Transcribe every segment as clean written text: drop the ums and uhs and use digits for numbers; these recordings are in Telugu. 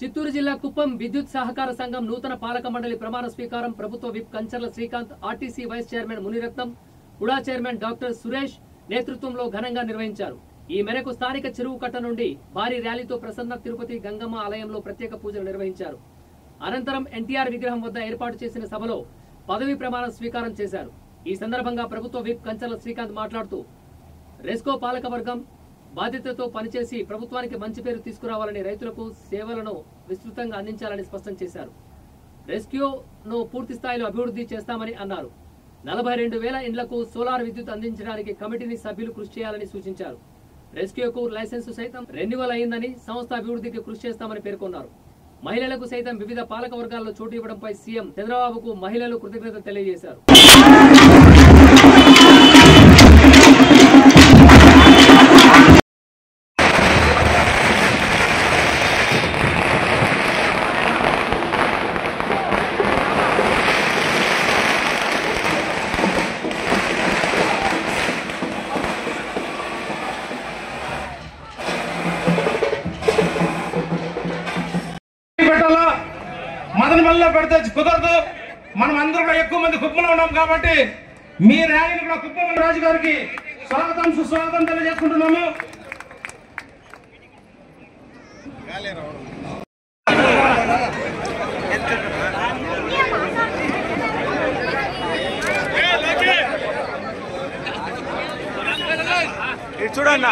చిత్తూరు జిల్లా కుప్పం విద్యుత్ సహకార సంఘం నూతన పాలక మండలి ప్రమాణ స్వీకారం ప్రభుత్వ whip Kancharla Srikanth, RTC vice chairman Muniratnam, UDA chairman doctor Suresh నేతృత్వంలో ఘనంగా నిర్వహించారు. ఈ మేరకు స్థానిక చెరువు కట్ట నుండి భారీ ర్యాలీతో ప్రసన్న తిరుపతి గంగమ్మ ఆలయంలో ప్రత్యేక పూజలు నిర్వహించారు. అనంతరం ఎన్టీఆర్ విగ్రహం వద్ద ఏర్పాటు చేసిన సభలో పదవి ప్రమాణ స్వీకారం చేశారు. ఈ సందర్భంగా ప్రభుత్వ విప్ కంచర్ల శ్రీకాంత్ మాట్లాడుతూ రెస్కో పాలక వర్గం బాధ్యతతో పనిచేసి ప్రభుత్వానికి మంచి పేరు తీసుకురావాలని, రైతులకు సేవలను విస్తృతంగా అందించాలని స్పష్టం చేశారు. రెస్క్యూను పూర్తి స్థాయిలో అభివృద్ధి చేస్తామని అన్నారు. 42,000 ఇండ్లకు సోలార్ విద్యుత్ అందించడానికి కమిటీని సభ్యులు కృషి చేయాలని సూచించారు. రెస్క్యూకు లైసెన్సు సైతం రెన్యువల్ అయిందని, సంస్థ అభివృద్ధికి కృషి చేస్తామని పేర్కొన్నారు. మహిళలకు సైతం వివిధ పాలక వర్గాల్లో చోటు ఇవ్వడంపై సీఎం చంద్రబాబుకు మహిళలు కృతజ్ఞతలు తెలియజేశారు. మదనపల్లిలో పెడితే కుదరదు. మనం అందరూ ఎక్కువ మంది కుప్పంలో ఉన్నాం కాబట్టి మీ ర్యాలీని కూడా కుప్పం రాజు గారికి స్వాగతం సుస్వాగతం తెలియజేసుకుంటున్నాము. చూడండి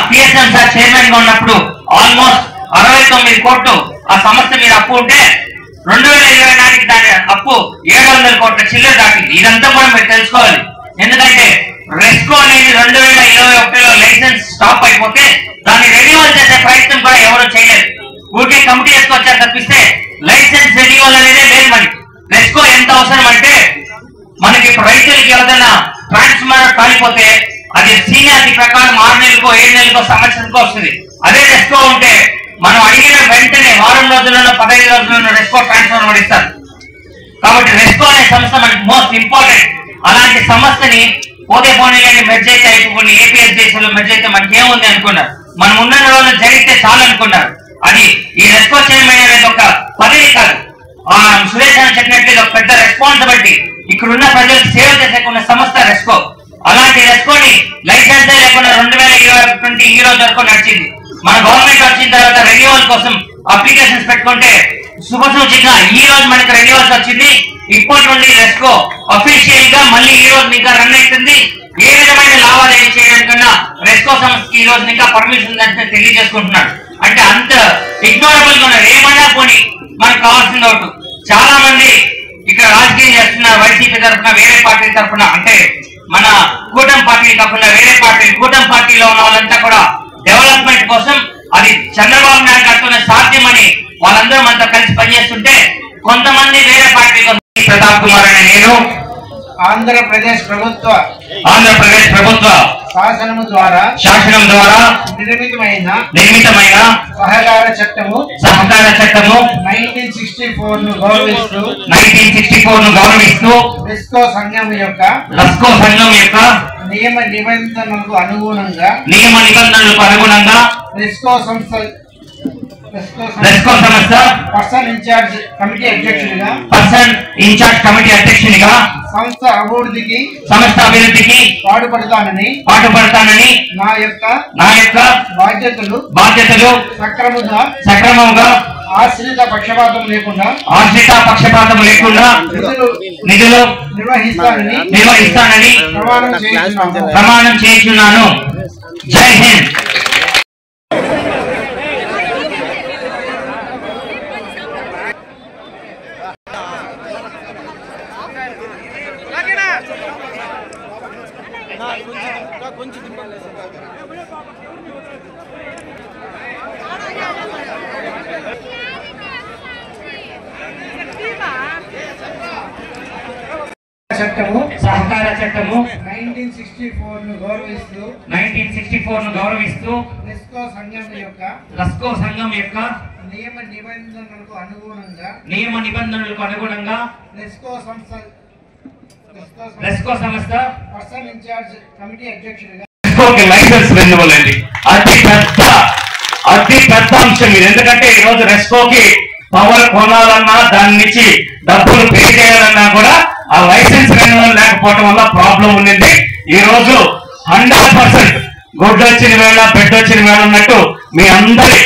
పిఎస్ఎం సార్ చైర్మన్ గా ఉన్నప్పుడు ఆల్మోస్ట్ 69 కోట్లు ఆ సంస్థ మీద అప్పు ఉంటే 2020 నాటికి దాని అప్పు 700 కోట్ల చిల్లర దాటింది. ఇదంతా కూడా మీరు తెలుసుకోవాలి. ఎందుకంటే రెస్కో అనేది 2021లో లైసెన్స్ స్టాప్ అయిపోతే దాన్ని రెన్యువల్ చేసే ప్రయత్నం కూడా ఎవరు చేయలేదు. ఊరికే కమిటీ వేసుకొచ్చారు తప్పిస్తే లైసెన్స్ రెన్యువల్ అనేది లేదు. మనకి రెస్కో ఎంత అవసరం అంటే, మనకి రైతులకి ఏదైనా ట్రాన్స్ఫార్మర్ కాలిపోతే అది సీనియారిటీ ప్రకారం 6 నెలలకో 7 నెలలకో సంవత్సరానికో వస్తుంది. అదే రెస్కో ఉంటే మనం అడిగిన వెంటనే వారం రోజుల్లోనో 15 రోజుల్లోనో రెస్కో ట్రాన్స్ఫార్మర్ ఇస్తారు. కాబట్టి రెస్కో అనే సంస్థ మనకి మోస్ట్ ఇంపార్టెంట్. అలాంటి సంస్థని పోతే పోనీలని మెర్జ్ అయితే అయిపోయి ఏపీఎస్డిసిలో మెర్జ్ అయితే మనకి ఏముంది అనుకున్నారు. మనం ఉన్న రోజులు జరిగితే చాలు అనుకున్నారు. అది ఈ రెస్కో చైర్మన్ అనేది ఒక పదవి కాదు, సురేష్ అని చెప్పినట్టు ఇది ఒక పెద్ద రెస్పాన్సిబిలిటీ. ఇక్కడున్న ప్రజలకు సేవ చేసేకున్న సంస్థ రెస్కో. అలాంటి రెస్కోని లైసెన్సే లేకుండా 2020 ఈ రోజు వరకు నడిచింది. మన గవర్నమెంట్ వచ్చిన తర్వాత రెన్యువల్ కోసం అప్లికేషన్స్ పెట్టుకుంటే శుభసూచిగా ఈ రోజు మనకి రెన్యువల్స్ వచ్చింది. ఇప్పటి నుండి రెస్కో అఫీషియల్ గా మళ్ళీ ఈ రోజు ఇంకా రన్ అవుతుంది. ఏ విధమైన లావాదేవీ చేయడానికన్నా రెస్కో సంస్థకి ఈ రోజు ఇంకా పర్మిషన్ ఉందంటే తెలియజేసుకుంటున్నాడు. అంటే అంత ఇగ్నోరబుల్ గా ఉన్నారు. ఏమైనా పోనీ మనకు కావాల్సింది ఒకటి. చాలా మంది ఇక్కడ రాజకీయం చేస్తున్నారు. వైసీపీ తరఫున, వేరే పార్టీ తరఫున, అంటే మన కూటమి పార్టీ కాకుండా వేరే పార్టీ, కూటమి పార్టీలో ఉన్న వాళ్ళంతా కూడా డెవలప్మెంట్ కోసం అది చంద్రబాబు నాయుడు గారితోనే సాధ్యమని వాళ్ళందరూ మనతో కలిసి పనిచేస్తుంటే కొంతమంది వేరే పార్టీ కోసం. ప్రతాప్ కుమార్ అనే నేను ఆంధ్రప్రదేశ్ ప్రభుత్వ శాసనం ద్వారా నిర్మితమైన సహకార చట్టము 1964 ను గౌరవిస్తూ రెస్కో సంఘం యొక్క నియమ నిబంధనలకు అనుగుణంగా రెస్కో సంస్థ పర్సన్ ఇన్ఛార్జ్ కమిటీ అధ్యక్షునిగా సంస్థ అభివృద్ధికి పాటుపడతానని నా యొక్క బాధ్యతలు సక్రమంగా ఆశ్రిత పక్షపాతం లేకుండా నిధులు నిర్వహిస్తానని ప్రమాణం చేస్తున్నాను. జై హింద్. సహకార చట్టము 1964 ను గౌరవిస్తూ రెస్కో సంఘం యొక్క నియమ నిబంధనలకు అనుగుణంగా రెస్కో సంస్థ రెస్కో సంస్థ పర్సన్ ఇన్ఛార్జ్ కమిటీ అధ్యక్షుడిగా రెస్కోకి లైసెన్స్ రెన్యువల్ అండి. అతి పెద్ద అంశం ఇది. ఎందుకంటే ఈ రోజు రెస్కోకి పవర్ కొనాలన్నా దాని నుంచి డబ్బులు పే చేయాలన్నా కూడా ఆ లైసెన్స్ రెన్యువల్ లేకపోవడం వల్ల ప్రాబ్లం ఉండింది. ఈ రోజు 100% గుడ్డు వచ్చిన వేళ బెడ్ వచ్చిన వేళ ఉన్నట్టు మీ అందరి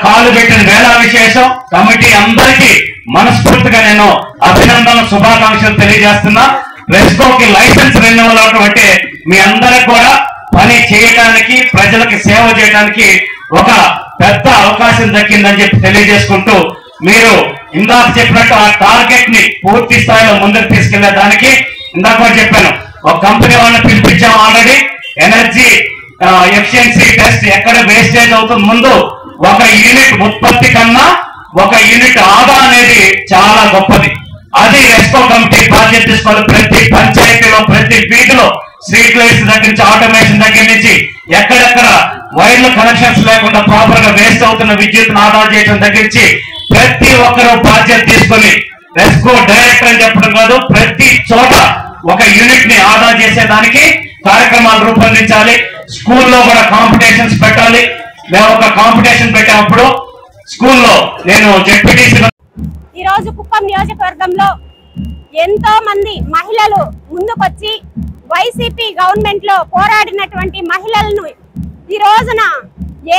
కాలు పెట్టిన వేళ విశేషం. కమిటీ అందరికీ మనస్ఫూర్తిగా నేను అభినందనలు శుభాకాంక్షలు తెలియజేస్తున్నా. రెస్కోకి లైసెన్స్ రెన్యువల్ అవడం అంటే మీ అందరికి కూడా పని చేయడానికి ప్రజలకు సేవ చేయడానికి ఒక పెద్ద అవకాశం దక్కిందని చెప్పి తెలియజేసుకుంటూ, మీరు ఇందాక చెప్పినట్టు ఆ టార్గెట్ ని పూర్తి స్థాయిలో ముందుకు తీసుకెళ్లే దానికి ఇందాక కూడా చెప్పాను, ఒక కంపెనీ వాళ్ళని పిలిపించాం ఆల్రెడీ. ఎనర్జీ ఎఫిషియన్సీ టెస్ట్ ఎక్కడ వేస్టేజ్ అవుతుంది, ముందు ఒక యూనిట్ ఉత్పత్తి కన్నా ఒక యూనిట్ ఆదా అనేది చాలా గొప్పది. అది రెస్కో కమిటీ బాధ్యత తీసుకోవాలి. ప్రతి పంచాయతీలో ప్రతి వీధిలో స్ట్రీట్ లైట్స్ దగ్గర నుంచి ఆటోమేషన్ దగ్గర నుంచి ఎక్కడెక్కడ వైర్లు కనెక్షన్స్ లేకుండా ప్రాపర్ గా వేస్ట్ అవుతున్న విద్యుత్ ఆదా చేయడం దగ్గర నుంచి ప్రతి ఒక్కరూ బాధ్యత తీసుకొని, రెస్కో డైరెక్టర్ అని చెప్పడం కాదు, ప్రతి చోట ఒక యూనిట్ ని ఆదా చేసేదానికి కార్యక్రమాలు రూపొందించాలి. స్కూల్లో కూడా కాంపిటీషన్స్ పెట్టాలి. మేము ఒక కాంపిటీషన్ పెట్టినప్పుడు స్కూల్లో నేను జెడ్పీటీసీ ఈ రోజు కుప్పం నియోజకవర్గంలో ఎంతో మంది మహిళలు ముందుకొచ్చి వైసీపీ గవర్నమెంట్ లో పోరాడినటువంటి మహిళలను ఈ రోజున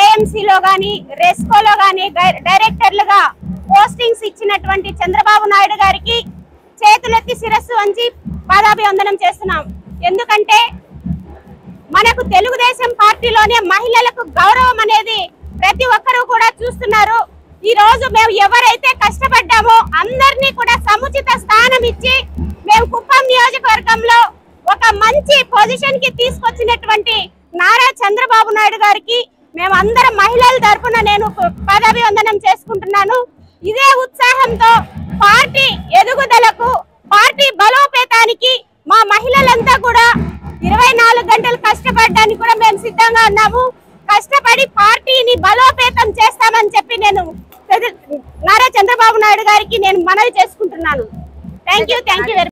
ఏఎంసీలో గాని రెస్కోలో గాని డైరెక్టర్లుగా పోస్టింగ్స్ ఇచ్చినటువంటి చంద్రబాబు నాయుడు గారికి చేతులెత్తి శిరస్సు వంచి పాదాభివందనం చేస్తున్నాం. ఎందుకంటే మనకు తెలుగుదేశం పార్టీలోనే మహిళలకు గౌరవం అనేది ప్రతి ఒక్కరూ కూడా చూస్తున్నారు. ఈ రోజు మేము ఎవరైతే కష్టపడ్డామో అందరినీ కూడా సముచిత స్థానం ఇచ్చి మేము కుప్పం నియోజకవర్గంలో ఒక మంచి పొజిషన్ కి తీసుకొచ్చినటువంటి నారా చంద్రబాబు నాయుడు గారికి మేము అందరం మహిళల తరఫున నేను పాదాభివందనం చేసుకుంటున్నాను. ఇదే ఉత్సాహంతో పార్టీ ఎదుగుదలకు, పార్టీ బలోపేతానికి మా మహిళలంతా కూడా 24 గంటలు కష్టపడడానికి కూడా మేము సిద్ధంగా ఉన్నాము. కష్టపడి పార్టీని బలోపేతం చేస్తామని చెప్పి నేను నారా చంద్రబాబు నాయుడు గారికి నేను మనవి చేసుకుంటున్నాను. Thank you very